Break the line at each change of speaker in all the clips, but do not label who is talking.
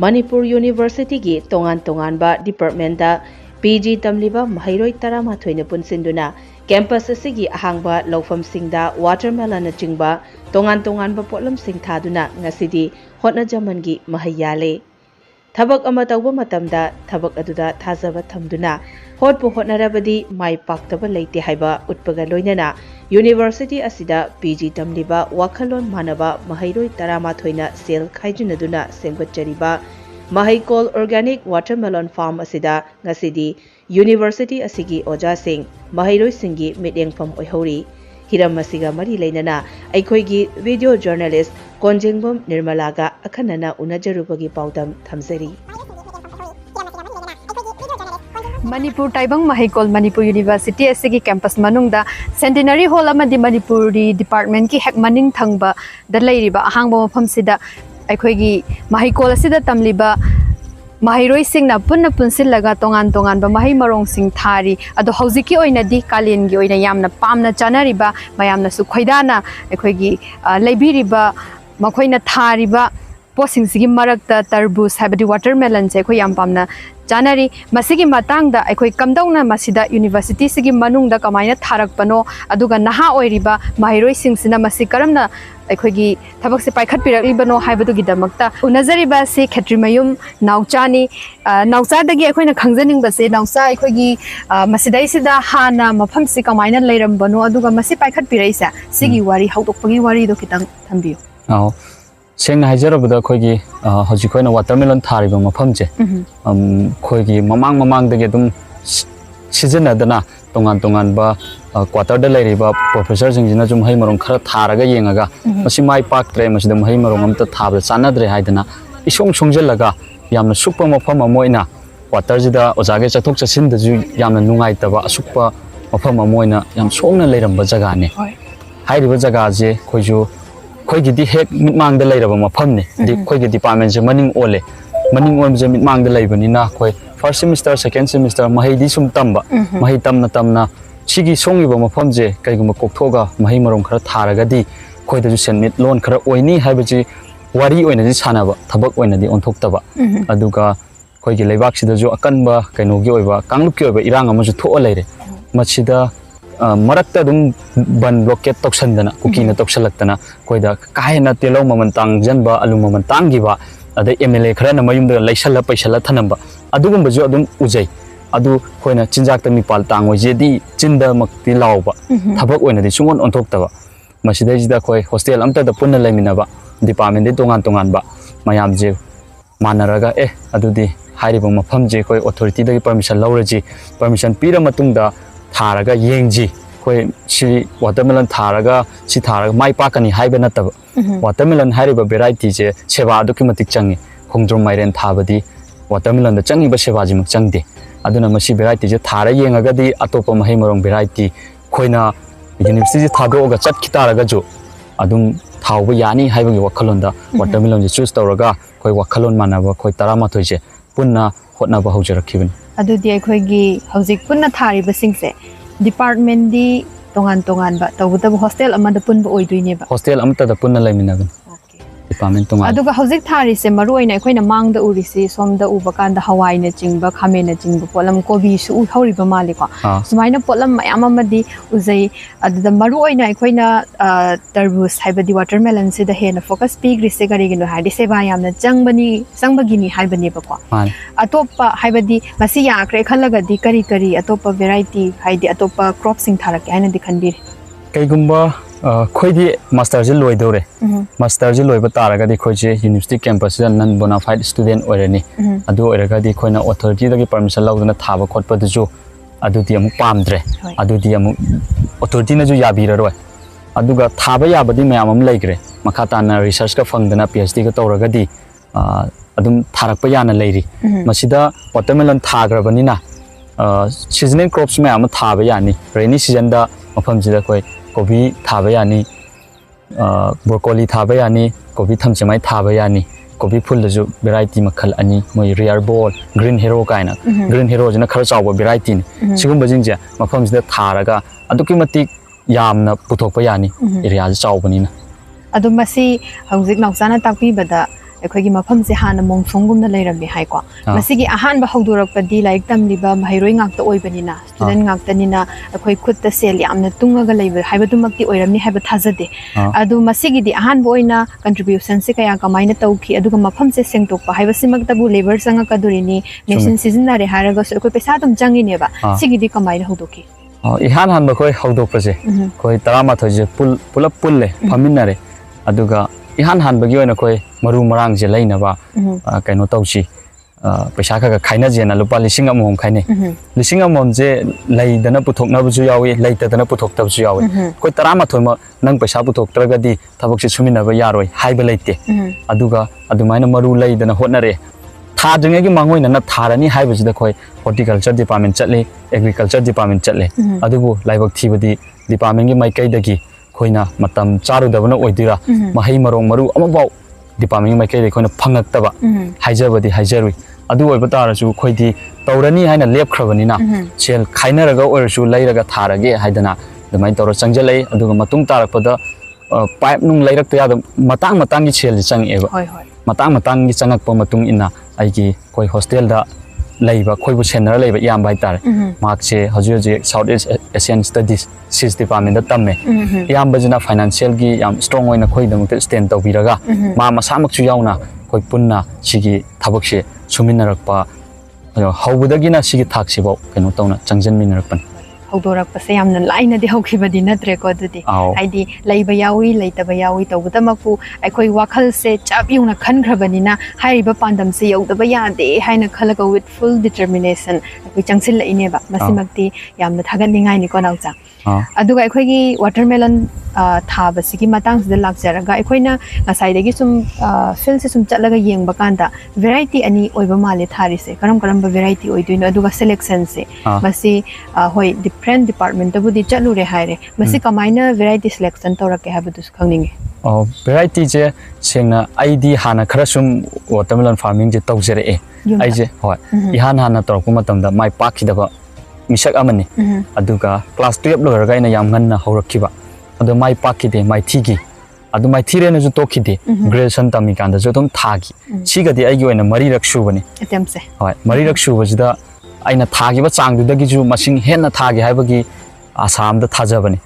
Manipur University gi tongan ba department da PG tamliba Maheiroi 13 na punsinduna campus asigi ahangba laufamsingda watermelon na chingba tongan ba potlamsing thaduna ngasidi hotna jamangi mahayale thabak ama tawba matamda thabak aduda thajaba thamduna hotpu hotnarabadi mai paktaba leite haiba utpaga loinana University asida PG tamliba wakhalon manaba Maheiroi 13 na sel khaijinaduna sengwachariba Maheiroi Organic Watermelon Farm asida ngasidi University asigi oja sing Maheiroi singi midyengfam oihori hiram masiga mari leinana aikoigi video journalist Konjengbom Nirmalaga Akhannana unajarubagi paudam thamjari
Manipur Taibang Maheiroi Manipur University asigi campus manungda Centenary Hall amadi Manipuri Department ki hek maning thangba da leiriba ahangba mafam sida aikoigi Maheiroi asida tamliba Maheiroi singna punna punsillaga tongan ba mahai marong sing thari ado hauziki oina di kalen gi oina yamna pamna chanariba mayamna su khoidana aikoigi leibiriba makoina thariba posing sigi marakta tarbus habadi watermelon se khoi yam pamna janari masigi matangda akhoi kamdongna masida university sigi manungda kamaina tharak pano aduga naha oiriba Maheiroi singsina masi karamna akhoi thabak se paikhat pirakli bano haibadu gi damakta unazariba se khetrimayum nauchani naucha dagi akhoi na khangjaning ba se naucha akhoi gi masidai sida hana mafam se kamaina leiram bano aduga masi paikhat piraisa sigi wari haudokpagi wari do kitang thambiyo
Seng hajarabada khoigi hojikoina watermelon thariba mafamje khoigi mamang dage dum sijanadana tongan ba quarter da leiriba professor jingjina jum hai marong khara tharaga yengaga masi mai paktre masida mai marong amta thabra chanadre haidana isong songjellaga yamna sukpa mafam amoina quarter jida ojage chathok chasin da ju yamna nungai taba asukpa mafam amoina yam songna leiramba jaga ne hairiba jaga je khoiju khoigi di hek mitmang da leiraba mafam ne di khoigi department je maning ole je mitmang da leibani na khoi first semester second semester mahai di sum tamba mahai tamna sigi songiba mafam je kaiguma kokthoga mahai marong khara tharaga di khoida ju senmit loan khara oini haibaji wari oina ji sanaba thabak oina di onthokta ba aduga khoigi leibak sida ju akanba kainogi oiba kanglup ki oiba irang ama ju tho leire machida marakta dum ban blockade toksandana kukina toksalakana koida kahena telo mamantang janba alu mamantang giba ada MLA khara na mayum da laisala paisala thanamba adugum baju adum ujai adu khoina chinjak ta mipal tangoi jedi chinda makti lawba thabak oina di sungon onthoktaba masidai jida khoi hostel amta da punna laiminaba department de tongan ba mayam je manaraga adudi hairiba mafam je khoi authority da permission lawraji permission pira matungda tharaga yengji khoi si watermelon tharaga si tharaga mai pakani haiba nataba watermelon hariba variety je seba aduki matik changi khongdrom mairen thabadi watermelon da changi ba seba ji mak changde aduna masi variety je thara yengaga di atopa mahai marong variety khoina university thadoga chat kitaraga jo adum thawba yani haiba gi wakhalonda watermelon je choose tawraga khoi wakhalon manaba khoi 13 je punna hotna ba haujarakhiban
adudi akhoi hojik punna thari basingse department di tongan ba tawda hostel amada punba oiduine ba
hostel amta da punna laiminagan department tongan
aduga hojik thari se maruina akhoi mangda urisi somda ubakanda hawai na chingba khamena chingba polam kobi su u horiba maliko sumaina polam mayam amadi uzai aduda maruina akhoi tarbus haibadi watermelon se da hena focus pigri se garigino haidi seba yamna changbagini haibani ba ko atopa haibadi masi yakre khalaga di kari atopa variety haidi atopa crop sing tharak haina di khanbir
kaigumba khoidi master je loidore master je loiba taraga di khoije university campus da non bona fide student oirani adu oiraga di khoina authority da gi permission lawduna thaba khotpa du jo adu di amu pamdre adu di amu authority na ju yabira roi aduga thaba yabadi mayam am leigre makata na research ka fangdana PhD ka tawraga di adum tharakpa yana leiri masida watermelon thagrabani na seasonal crops mayam thaba yani rainy season da mafam jida koi kobi thaba yani broccoli thaba yani kobi thamchemai thaba yani kopi phul ju variety makhal ani moi rare ball green hero kaina green hero jina khara chawba variety ni sigum bajing je mafam sida tharaga aduki matik yamna puthokpa yani area ja chawbani na
adu masi hawjik nausana takpi bada ꯑꯩꯈꯣꯏꯒꯤ ꯃꯐꯝꯁꯦ ꯍꯥꯟꯅ ꯃꯣꯡꯁꯣꯡꯒꯨꯝꯅ ꯂꯩꯔꯝꯃꯤ ꯍꯥꯏꯀꯣ ꯃꯁꯤꯒꯤ ꯑꯍꯥꯟꯕ ꯍꯧꯗꯣꯔꯛꯄꯗꯤ ꯂꯥꯏꯔꯤꯛ ꯇꯝꯂꯤꯕ ꯃꯍꯩꯔꯣꯏ ꯉꯥꯛꯇ ꯑꯣꯏꯕꯅꯤꯅ ꯁ꯭ꯇꯨꯗꯦꯟꯠ ꯉꯥꯛꯇꯅꯤꯅ ꯑꯩꯈꯣꯏ ꯈꯨꯠꯇ ꯁꯦꯜ ꯌꯥꯝꯅ ꯇꯨꯡꯉꯒ ꯂꯩꯕ ꯍꯥꯏꯕꯗꯨꯃꯛꯇꯤ ꯑꯣꯏꯔꯝꯅꯤ ꯍꯥꯏꯕ ꯊꯥꯖꯗꯦ ꯑꯗꯨ ꯃꯁꯤꯒꯤꯗꯤ ꯑꯍꯥꯟꯕ ꯑꯣꯏꯅ ꯀꯟꯇ꯭ꯔꯤꯕ꯭ꯌꯨꯁꯟꯁꯦ ꯀꯌꯥ ꯀꯃꯥꯏꯅ ꯇꯧꯈꯤ ꯑꯗꯨꯒ ꯃꯐꯝꯁꯦ ꯁꯦꯡꯗꯣꯛꯄ ꯍꯥꯏꯕꯁꯤꯃꯛꯇꯕꯨ ꯂꯦꯕꯔ ꯆꯪꯉꯛꯀꯗꯣꯔꯤꯅꯤ ꯃꯦꯆꯤꯟ ꯁꯤꯖꯤꯟꯅꯔꯦ ꯍꯥꯏꯔꯒꯁꯨ ꯑꯩꯈꯣꯏ ꯄꯩꯁꯥ ꯑꯗꯨꯝ ꯆꯪꯉꯤꯅꯦꯕ ꯁꯤꯒꯤꯗꯤ ꯀꯃꯥꯏꯅ ꯍꯧꯗꯣꯛꯈꯤ
ihan hanba khoi hawdokpase khoi 13 je pulap pulle phaminare aduga ihan hanbagi oina khoi maru marang je leinaba kaino tawchi paisa kha khaina jena lupa lising amom khaine lising amom je leidana puthokna bu yawi leitadana puthokta bu yawi khoi 13 ma nang paisa puthoktragadi thabak se suminaba yaroi haiba leite aduga adumaina maru leidana hotnare tha jengegi mangoina na tharani haibajida khoi horticulture department chatle agriculture department chatle adubu laibak thibadi department gi mai kaidagi khoina matam charu dabana oidira mahai marong maru amabau department gi mai kaidai khoina phangaktaba haijabadi haijarui adu oiba tarasu khoidi tawrani haina lepkhrabani na sel khainaraga oirasu leiraga tharage haidana dumai tawra changjalai aduga matung tarakpada pipe nung leirakta yada matang matang gi sel chang eba matang gi changakpa matung ina aigi koi hostel da leiba khoi bu center leiba yam bai tar mark che haji South East Asian Studies SIS department da tamme yam bajina financial gi yam strong oina khoi dang stand to biraga ma masamak chu yauna khoi punna sigi thabak se suminarakpa hawbudagi na sigi thak sibau keno tawna changjan minarakpan
ꯍꯧꯗꯣꯔꯛꯄꯁꯦ ꯌꯥꯝꯅ ꯂꯥꯏꯅꯗꯤ ꯍꯧꯈꯤꯕꯗꯤ ꯅꯠꯇ꯭ꯔꯦꯀꯣ ꯑꯗꯨꯗꯤ ꯍꯥꯏꯗꯤ ꯂꯩꯕ ꯌꯥꯎꯏ ꯂꯩꯇꯕ ꯌꯥꯎꯏ ꯇꯧꯕꯗꯃꯛꯄꯨ ꯑꯩꯈꯣꯏ ꯋꯥꯈꯜꯁꯦ ꯆꯞ ꯌꯨꯡꯅ ꯈꯟꯈ꯭ꯔꯕꯅꯤꯅ ꯍꯥꯏꯔꯤꯕ ꯄꯥꯟꯗꯝꯁꯦ ꯌꯧꯗꯕ ꯌꯥꯗꯦ ꯍꯥꯏꯅ ꯈꯜꯂꯒ ꯋꯤꯠ ꯐꯨꯜ ꯗꯤꯇꯔꯃꯤꯅꯦꯁꯟ ꯑꯩꯈꯣꯏ ꯆꯪꯁꯤꯜꯂꯛꯏꯅꯦꯕ ꯃꯁꯤꯃꯛꯇꯤ ꯌꯥꯝꯅ ꯊꯥꯒꯠꯅꯤꯡꯉꯥꯏꯅꯤꯀꯣ ꯅꯥꯎꯆꯥ ꯑꯗꯨꯒ ꯑꯩꯈꯣꯏꯒꯤ ꯋꯥꯇꯔꯃꯦꯂꯟ ꯊꯥꯕꯁꯤꯒꯤ ꯃꯇꯥꯡꯁꯤꯗ ꯂꯥꯛꯆꯔꯒ ꯑꯩꯈꯣꯏꯅ ꯉꯁꯥꯏꯗꯒꯤ ꯁꯨꯝ ꯐꯤꯜꯁꯦ ꯁꯨꯝ ꯆꯠꯂꯒ ꯌꯦꯡꯕ ꯀꯥꯟꯗ ꯚꯦꯔꯥꯏꯇꯤ ꯑꯅꯤ ꯑꯣꯏꯕ ꯃꯥꯜꯂꯦ ꯊꯥꯔꯤꯁꯦ ꯀꯔꯝꯕ ꯚꯦꯔꯥꯏꯇꯤ ꯑꯣꯏꯗꯣꯏꯅꯣ ꯑꯗꯨꯒ ꯁꯦꯂꯦꯛꯁꯟꯁꯦ ꯃꯁꯤ ꯍꯣꯏ different department tabudi chalure haire masi kamaina variety selection torake habudus khangninge
variety je sengna id hana khara sum watermelon farming je tawjere e ai je hoi ihan hana torku matamda mai pakhidaba misak amani aduga class 12 loraga ina yam nganna haurakhiba adu mai pakhide mai thigi adu mai thire na ju tokhide graduation tami kanda jo dum thagi chigadi ai gi oina mari rakshu bani
attempt se
hoi mari rakshu bajida aina thagi ba changdudagi ju masing henna thagi haibagi asam da thajabani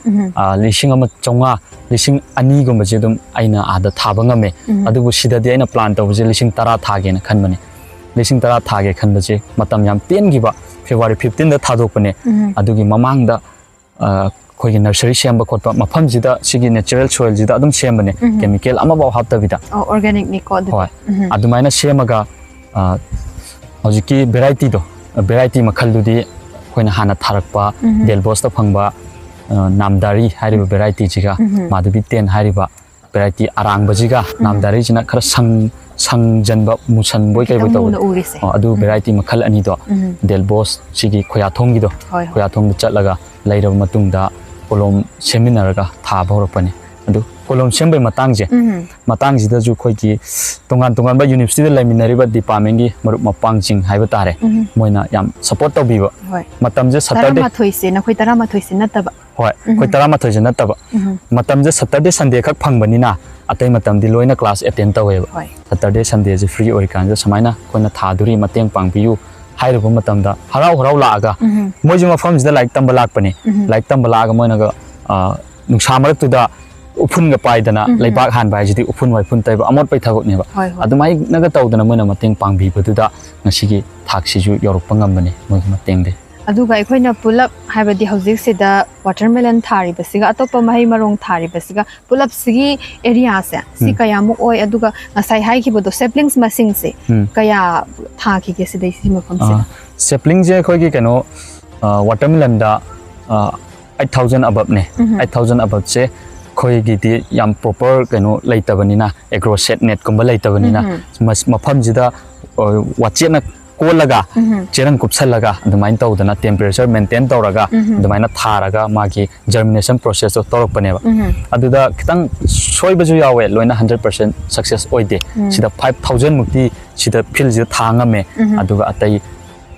lising ama chonga lising ani gumba je dum aina ada thabangame adubu sidadi aina plan tawje lising 10 thage na khanbani lising 10 thage khanbaje matam yam tengiba February 15 da thadokpane adugi mamang da khoigi nursery semba khotpa mafam jida sigi natural soil jida adum sembane chemical ama baw haptabida
organic ni ko
adumaina semaga hojiki variety do variety makhaldudi khoina hana tharakpa delbos ta phangba namdari hariba variety jiga madhabi 10 hariba variety arang bajiga namdari jina khara sang janba musan boy kai boy taw adu variety makhal ani do delbos sigi khoya thongi do khoya thong chatlaga lairaba matungda kolom seminaraga tha bhoropani adu kolom sembai matang jida ju khoi ki tongan ba university da laiminariba department gi marup mapang jing haiba tare moina yam support tawbiba matam je Saturday
ma thoise na khoi 13 se nataba
hoi khoi 13 je nataba matam je Saturday Sunday khak phangbani na atai matam di loina class attend taweba Saturday Sunday je free oi kan je samaina koina thaduri mateng pangpiu hairuba matam da harau laaga moju mafam jida like tamba lakpani like tamba laga moina ga nungsa marak tu da upun ga paidana leibak han bai jidi upun wai pun taiba amot pai thagok neba adumai naga tawdana moina mateng pangbi baduda ngasigi thaksi ju yorok pangam bane moi mateng de
aduga aikoina pulap haibadi hojik sida watermelon thari basiga atopa mahai marong thari basiga pulap sigi area se si kaya mu oi aduga ngasai hai ki bodo saplings masing se kaya thaki ke sidai si mafam se
sapling je khoi ki kano watermelon da 8000 above ne 8000 above se khoi gi di yam proper kano leitabani na agro set net kumba leitabani na mafam jida wachena कोलगा चेरंग कुपसलगा अदुमाइन तौदना temperature maintain तौरगा अदुमाइना थारगा मागी germination process तो तौरपनेबा अदुदा खितंग सोइबजु यावे लोइना 100% सक्सेस ओइदे सिदा 5000 मुक्ति सिदा फिल जि थांगमे अदुगा अतै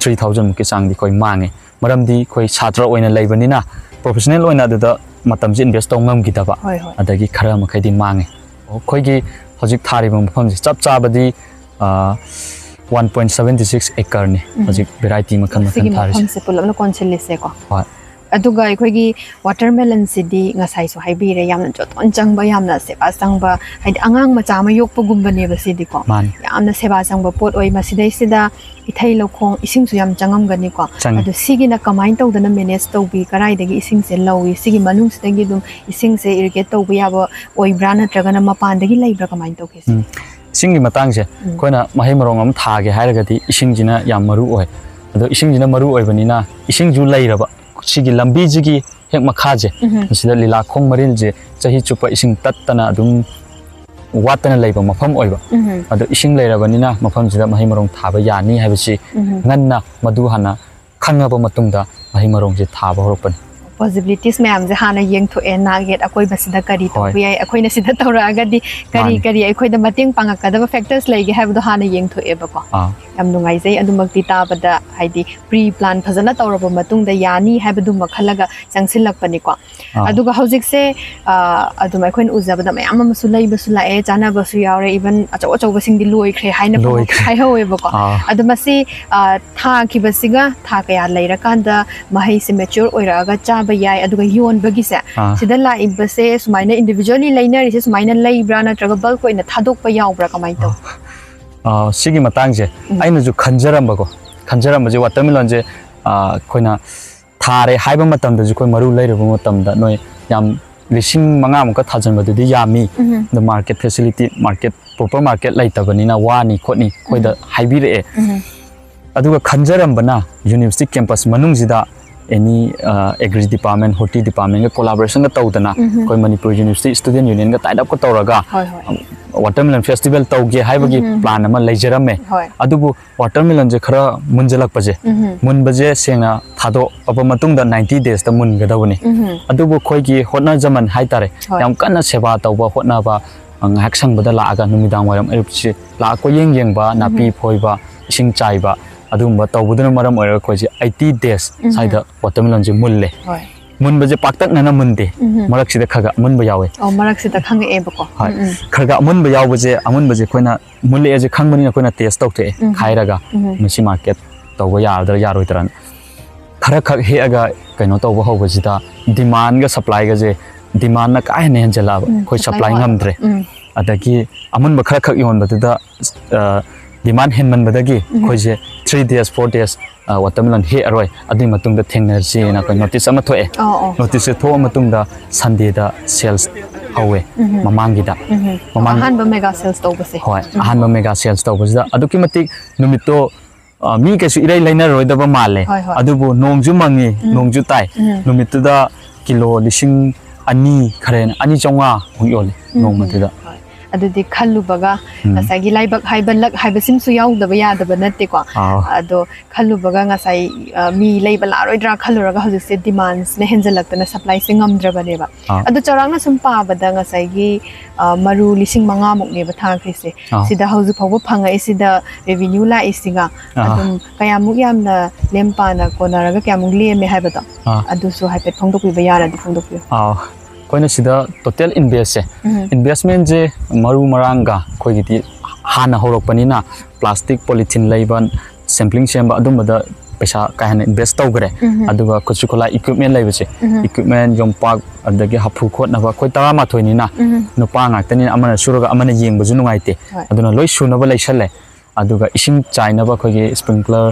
3000 मुक्ति चांगदि कोइ मांगे मरमदि कोइ छात्र ओइना लेबनिना प्रोफेशनल ओइना अदुदा मतम जि इन्वेस्ट तौंगम गिदबा अदगी खरा मखैदि मांगे खोइगी हजिक थारिबा मफम चप चाबदि 1.76 acre ne hojik variety makhan makhan thari
se pulamna consilis se ko aduga akhoi watermelon sidi ngasai so haibire yamna joton changba yamna seba sangba haidi angang macha ma yokpa gumba ne ba sidi ko yamna seba sangba pot oi ma sidai sida ithai lokhong ising su yam changam gani ko adu sigi na kamain tawdana manage tawbi karai dagi ising se lawi sigi manung sidagi dum ising se irrigate tawbi yaba oi brana tragana mapan dagi laibra kamain tawke
इसिंगी Matang से कोना महे मरोंग हम थागे हायरगदी इसिंगजिना याम मरु ओय अदो इसिंगजिना मरु ओयबनिना इसिंग जु लैरबा सिगी लंबी जिगी हेक मखाजे सिदा लीला खोंग मरिल जे चही चुपा इसिंग तत्तना अदुम वातना लैबा मफम ओयबा अदो इसिंग लैरबनिना मफम सिदा महे मरोंग थाबा यानी हायबसि ngannna madu hana khangaba matungda महे मरोंग जे थाबा होरपन
possibilities मैम जे हाना येंग थो एन नागेट अकोय बसिदा करी तो बियाय अकोय न सिदा तौरा अगदी करी करी अकोय द मतेंग पांगा कदब फैक्टर्स लेगे हैबदो हाना येंग थो एबको यम नुंगाई जे अदुमक्ति ताबदा हाइदी प्री प्लान फजना तौरब मतुंग द यानी हैबदु मखलगा चंगसिलकपनि को अदुगा हौजिक से अदुम अकोय उजबदा मैम मसु लैबसु लाए जाना बसु यावरे इवन अचौ अचौ बसिंग दि लोइख्रे हाइना हाइ होएबको अदुमसि था खिबसिगा था कया लैरकांदा महै से मैच्योर ओइरागा चा याय अदुगा योन बगिसे सिदा लाइबसे सुमाइना इंडिविजुअली लाइनरी से सुमाइना लाइब्रा नत्रगा बल्क ओइना थादोकपा यावब्रा कमाइ तो
सिगी मतंग जे आइना जु खंजरम जे वाटरमेलन जे खोइना थारे हाइबा मतम द कोइ मरु लैरबो मतम द नोय याम लिसिंग मंगा मुका थाजन बदि यामी द market facility market proper market लाइतबनिना वानी खोनी खोइ द हाइबिरे अदुगा खंजरम बना यूनिवर्सिटी कैंपस मनुंगजिदा any agri department horti department ga collaboration ga tawdana koi manipur university student union ga tied up ko tawraga watermelon festival tawge haibagi plan ama leijarame adubu watermelon je khara munjalak paje munbaje sengna thado aba matung da 90 days ta mun ga dawni adubu khoi gi hotna jaman haitare yam kana seba tawba hotna ba ngak sang bada la aga numidang waram erupchi la ko yeng ba napi phoiba ising chaiba adumba tawbuduna maram oira khoi 80 days saida watermelon je mulle mun baje paktak nana munde marak sida khaga mun ba yawe
marak sida khang e bako
khaga mun ba yaw baje amun baje khoina mulle je khang bani khoina test tawte khairaga misi market tawba yardar yaroi taran khara khak he aga kaino tawba ho bajida demand ga supply ga je demand na kai ne jala khoi supply ngamdre adagi amun ba khara khak yon badida demand henman badagi khoi je 3 days 4 days watermelon he aroi adi matung da thengnerji na ko notice ama thoe notice tho matung da sunday da sales hawe mamangi da mamang
han ba mega sales to base
hoi han ba mega sales to base da aduki matik numito mi ke su irai lainer roi da ba male adubu nongju mangi nongju tai numito da kilo lising ani kharen ani chonga huyole nongmati da
adudi khallu baga ngasai laibak haibalak haibasim su yaudaba yadaba natte ko ado khallu baga ngasai mi laibala roidra khallu raga hojik se demands ne henjalaktana supply sing amdrabane ba ado charangna sum pa bada ngasai gi maru lising manga muk ne ba thakri se sida hojik phawa phanga isida revenue la isinga adum kayamuk yamna lempa na konaraga kyamuk leme haibada adu su haipet phongdok bi yara di phongdok bi
Koyna सिदा total investment जे मरु मरांगा खोइगिति हाना होरकपनिना plastic polythene लैबन sampling same अदुमदा पैसा काहन invest तौगरे अदुगा कुचुखला equipment लैबसे equipment योंपाक अदगे हाफु खोटनबा खोइ तरा माथोइनिना नुपा ngakतनि अमना सुरगा अमना येंगबजु नुंगाइते अदुना लोइ सुनबा लैसले अदुगा इसिंग चाइनबा खोइगे sprinkler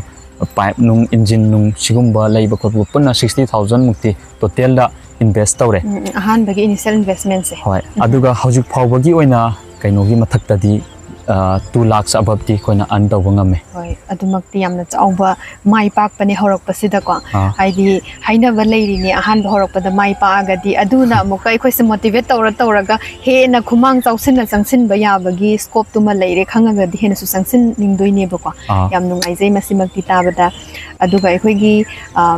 pipe नुं engine नुं सिगुम्बा लैबा खोबु पुन्ना 60000 मुक्ति total दा invest tawre
ahan bagi initial investment se
hoi aduga hojik phawbagi oina kainogi mathakta di 2 lakhs above di koina earn tawba ngame
hoi adumakti yamna chawba mai pak pani horak pasida ko haidi haina ba leiri ni ahan ba horak pada mai pa agadi aduna amuka khoi se motivate tawraga he na khumang chawsin na changsin ba ya bagi scope tuma leire khangaga di hena su changsin ningdoi ne ba ko yam nungai jai masimakti tabada aduga khoi gi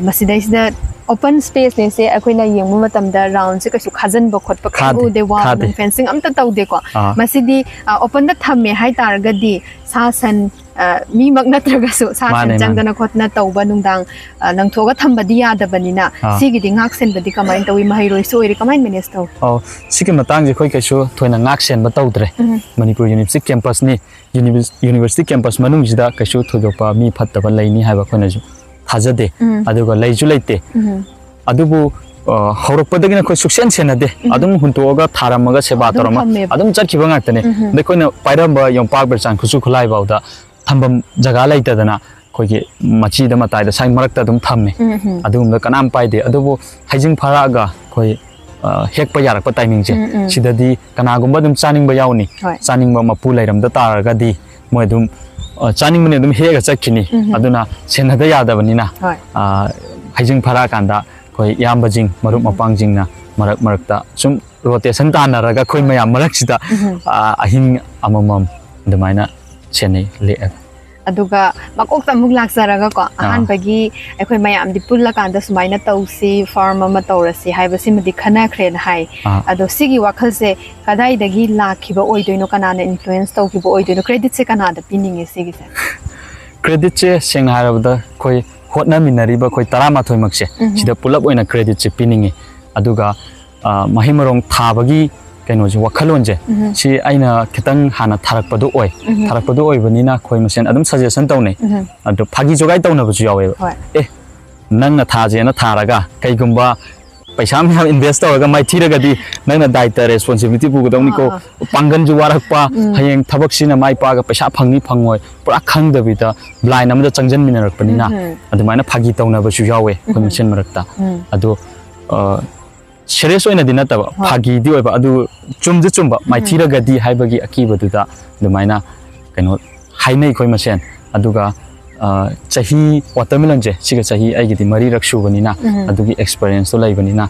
masidai sida open space ne se akoina yengmu matam da round se kasu khajan ba khot pa khabu de wa fencing amta taw de ko masidi open da thame hai targadi sa san mi mak natraga su sa san jangdana khotna tawba nungdang nangthoga thambadi yada banina sigi di ngak sen badi kamai tawi Maheiroi so iri kamai manage taw
sigi matang je khoi kasu thoina ngak sen ba tawdre Manipur University campus ni university campus manung jida kasu thojopa mi phattaba laini haiba khona ju thajade aduga leiju leite adubu haurakpadagina khoi suksen senade adum huntoga tharamaga seba torama adum chakhiba ngaktane dekoina pairamba yongpak berchan khusu khulai bauda thambam jaga laitadana khoige machi da matai da sai marakta adum thamme adum da kanam paide adubu haijing pharaga khoi hekpa yarakpa timing je sidadi kanagumba dum chaning ba yauni chaning ba mapu lairam da taraga di moi dum chaning mane dum hega chakini aduna senada yadabanina haijing phara kanda koi yamba jing marup mapang jing na marakta sum rotation tanaraga khoi mayam maraksida ahin amamam dumaina chenai le
aduga makok tamuk laksaraga ko ahan bagi ekhoi mayam di pulla kanda sumaina tausi farm ama taurasi haibasi madi khana khren hai ado sigi wakhal se kadai dagi lakhiba oidoino kanana influence tawkiba oidoino credit se kanada pininge sigi se
credit che seng harabda khoi hotna minariba khoi 13 makse sida pulap oina credit che pininge aduga mahimarong thabagi kaino je wakhalon je si aina khitang hana tharakpadu oi banina khoi masen adum suggestion tawnei adu phagi jogai tawna bu yawe nangna thaje na tharaga kaigumba paisa me invest tawraga mai thiraga di nangna daita responsibility bu godawni ko pangan ju warakpa hayeng thabak sina mai paga paisa phangni phangoi pura khangdabida blind amda changjan minarakpanina adumaina phagi tawna bu yawe khoi masen marakta adu serious oina dinata phagi di oiba adu chumje chumba mai thiraga di haibagi akibaduda dumaina kaino hainai khoi masen aduga chahi watermelon je siga chahi aigi di mari rakshu banina adugi experience to laibanina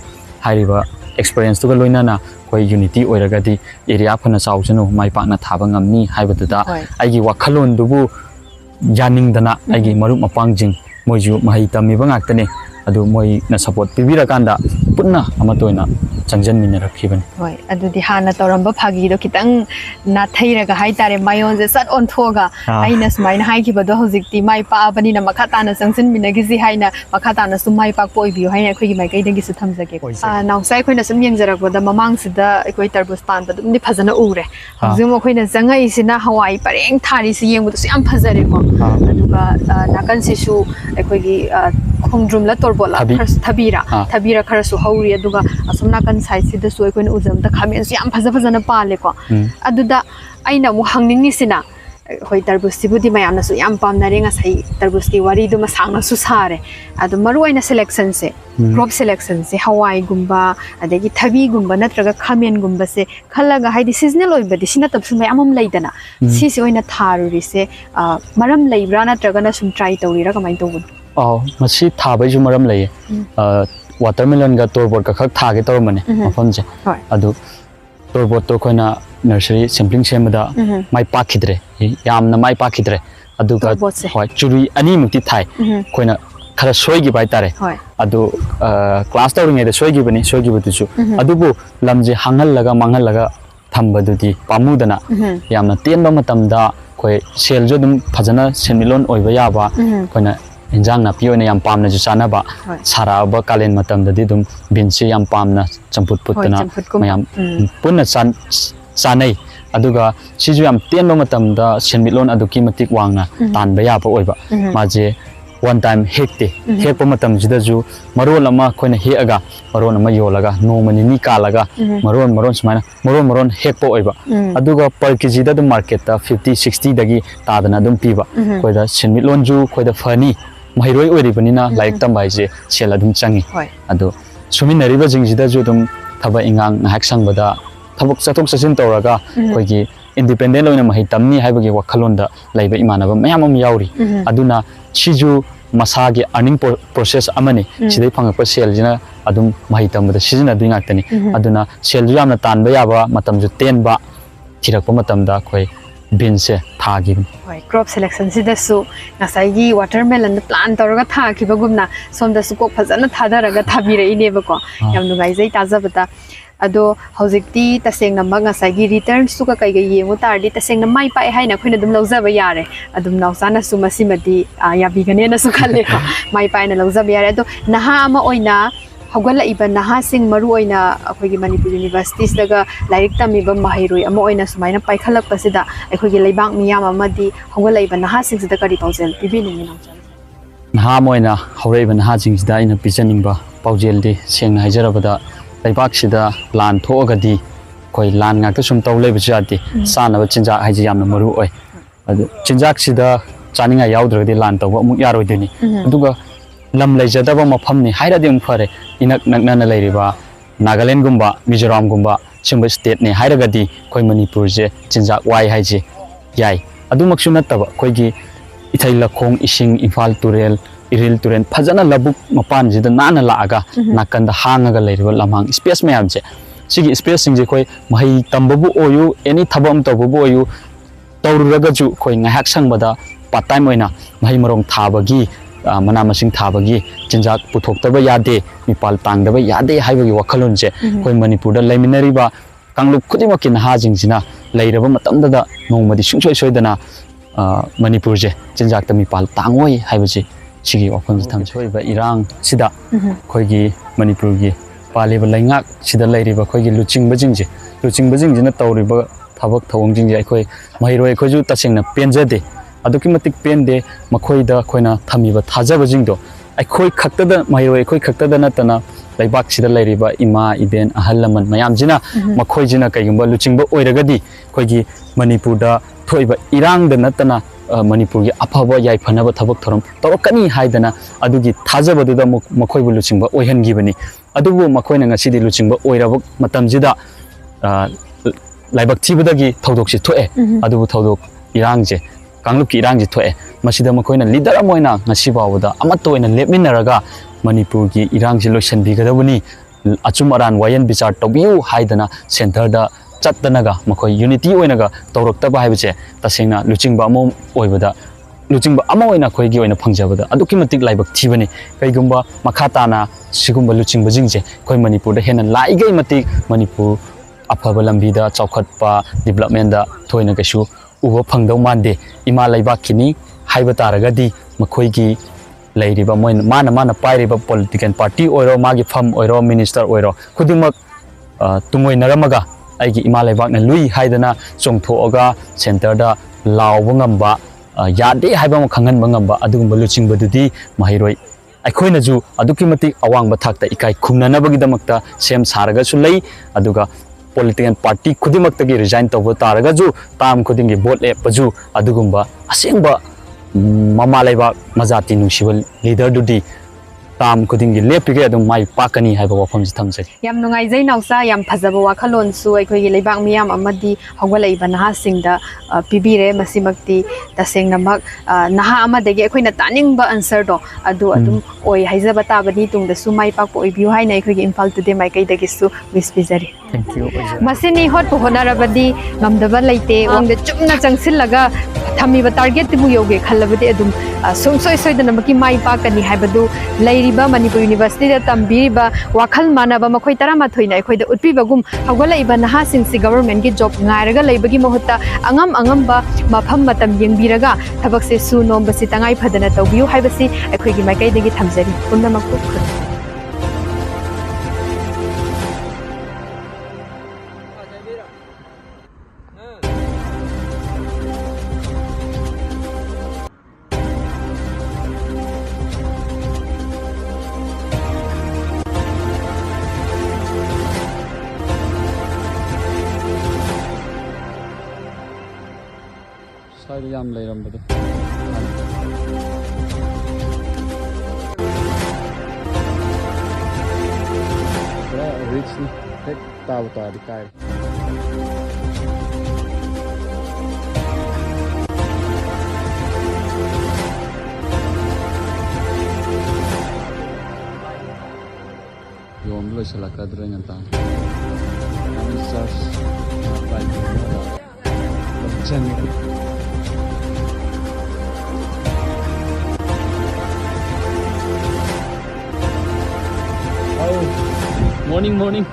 hairiba experience to loina na koi unity oiraga di area phana chaujanu mai pakna thaba ngamni haibaduda aigi wakhalon dubu yaning dana aigi marup mapangjing moju mahai tami bangaktane adu moi na support pibira kanda punna amatoina changjan min rakhibani
hoi adu di hana toramba phagi do kitang na thairaga hai tare mayon je sat on thoga aina smaina hai ki bado hojikti mai pa bani na makhata na changsin minagi ji haina makhata na sum mai pa poi bi haina khoi mai kai dagi su thamjage naw sai khoina sum yengjarak boda mamang sida ekoi tarbus tan badum ni phajana ure hojim mo khoina jangai sina hawai pareng thari si yengbu su yam phajare ko aduga nakan si su ekoi gi khongdrum la torbola thabira khara su hauri aduga asumna kan side sida su ekoi uzam ta khamen su yam phajana pale ko aduda aina mu hangning sina hoi tarbus sibudi mayamna su yam pamna renga sai tarbus ki wari du masangna su sare adu maru aina selection se crop selection se hawai gumba adegi thabi gumba natraga khamen gumba se khalaga haidi seasonal oibadi sina tab su mayamam leidana si si oina tharuri se maram leibra natraga na sum try tawrira kamai tawbu
masi thabai ju maram lei watermelon ga torbot ka khak thage tormane mafam je adu torbot to koina nursery sampling semada mai pakhidre yamna mai pakhidre adu ga hoi churi ani mukti thai koina khara soigi bai tare adu class tawring eda soigi batu chu adu bu lamje hangal laga mangal laga thambadudi pamudana yamna tenba matamda koi sel jo dum phajana senmilon oiba yaba koina injang na piyo na yam pamna ju chana ba sara ba kalen matam da dum binchi yam pamna champut putna mayam punna chanai aduga siju yam tenba matam da senmilon aduki matik wangna tan ba ya ba oiba maje one time hekte hekpa matam jida ju marol ama koina he aga maron ama yolaga no mani ni kalaga maron sumaina maron hekpa oiba aduga per kg da dum market ta 50 60 dagi tadana dum piba koida senmilon ju koida fani Maheiroi ori banina like tambai je sel adum changi ado suminari ba jingjida ju dum thaba ingang hak sang bada thabuk chatok chasin tawraga koigi independent loina mahi tamni haibagi wakhalonda laiba imanaba mayam am yauri aduna chiju masagi earning process amani sidai phangakpa sel jina adum mahi tambada sizina dui ngaktani aduna sel ju yamna tanba yaba matam ju tenba thirakpa matamda khoi bean se thagi
hoi crop selection sidasu ngasai watermelon plant tawraga thakibagumna somda su kok phajana thadaraga thabire inebako yam nugai jai tajabata ado hojikti taseng namma ngasai return su ka kai ga yengu tardi taseng na mai pai haina khoina dum lawjaba yare adum nawsana su masimadi yabi gane na su khalle mai pai na lawjaba yare ado naha ama oina hogala iba naha sing maru oina akhogi manipur universities daga lairik tamiba Maheiroi ama oina sumaina pai khalak pasida akhogi leibang miyam amadi hogala iba naha sing sida kari paujel pibini ni nawjal
naha moina hore iba naha sing sida ina pijaningba paujel di seng haijarabada leibak sida plan thogadi koi lan ngakta sum tawle bujati sana ba chinja haiji yamna maru oi adu chinjak sida chaninga yaudragadi lan tawba mu yaroi deni aduga lam leijadaba mafam ni hairadi fare inak nakna leiriba Nagaland gumba Mizoram gumba chimba state ne hairagadi koi Manipur je chinjak wai haiji yai adumaksu nattaba koigi ithai lakhong ising Imphal turel iril turen phajana labuk mapan jida nana laaga nakanda hangaga leiriba lamang space mayam je sigi space sing je koi mahai tambabu oyu any thabam tababu oyu tawruraga ju koi ngahak sangbada part time oina mahai marong thabagi mana masing thabagi chinjak puthokta yade mipal tangdaba yade haibagi wakhalon je koi Manipur da laiminari ba kanglup khudimaki naha jingsina leiraba matamda da nongmadi sungsoi soidana Manipur je chinjak ta mipal tangoi haibaji sigi wafam ji thamsoi ba irang sida khoigi Manipur gi paliba laingak sida leiriba khoigi luching bajing jina tawriba thabak thawong jing je khoi Maheiroi khoju tasengna penjade aduki matik pende makhoida khoina thamiba thajaba jingdo aikhoi khaktada Maheiroi khoi khaktada natana laibak sida leiriba ima iben ahallaman mayam jina makhoi jina kaigumba luchingba oiragadi khoigi Manipur da thoiba irang da natana Manipur gi aphaba yai phanaba thabak thoram tawakani haidana adugi thajaba da makhoi bu luchingba oihangi bani adubu makhoina ngasidi luchingba oirabak matamjida laibak thibadagi thodoksi thoe adubu thodok irangje Kanglup ki irang ji thoe masida makoina leader amoina ngasi bawda amato ina lepminaraga Manipur gi irang ji lotion bigadabuni achum aran wayan bichar tobiu haidana center da chatdanaga makoi unity oinaga tawrakta ba haibache tasengna luchingba amo oibada luchingba amo oina khoi gi oina phangjabada aduki matik laibak thibani kaigumba makhatana sigumba luchingba jingje khoi Manipur da hena laigai matik Manipur afaba lambi da chaukhatpa development da thoina kasu uba phangdau mande ima laibak kini haiba taragadi makhoigi leiriba moin mana pairiba political party oiro magi pham oiro minister oiro khudimak tungoi naramaga aigi ima laibak na lui haidana chongthoga center da lawba ngamba yade haiba mo khangan bangamba adugumba luching badudi Maheiroi aikhoina ju aduki matik awang ba thakta ikai khumnanabagi damakta sem saraga su lei aduga political party khudimaktagi resign tawba taraga ju tam khudingi vote le paju adugumba asengba mama laiba majati nungsiba leader dudi tam khudingi lepige adum mai pakani haiba wafam ji thamjai
yam nungai jai nausa yam phajaba wakhalon su aikoi gi leibak miyam amadi hogala iba naha singda pibire masimakti taseng namak naha amadagi aikoina taningba answer do adum oi haijaba tabani tungda su mai pak po ibiu haina aikoi gi Imphal today mai kai dagi su wish bizari
thank you
masini hot po honarabadi ngamdaba leite ongde chumna changsillaga thamiba target bu yoge khallabadi adum sungsoi soidana maki mai pakani haibadu leiriba Manipur University da tambiriba wakhal manaba makhoi tarama thoina aikhoida utpibagum hawgalaiba naha singsi government gi job ngairaga leibagi mohutta angamba mafam matam yengbiraga thabakse su nombasi tangai phadana tawbiu haibasi aikhoigi maikai dagi thamjari punnamakku khun
Sai yam leirambadu rich ni tek taw ta di kai loisalakadre nganta church pai chen oh morning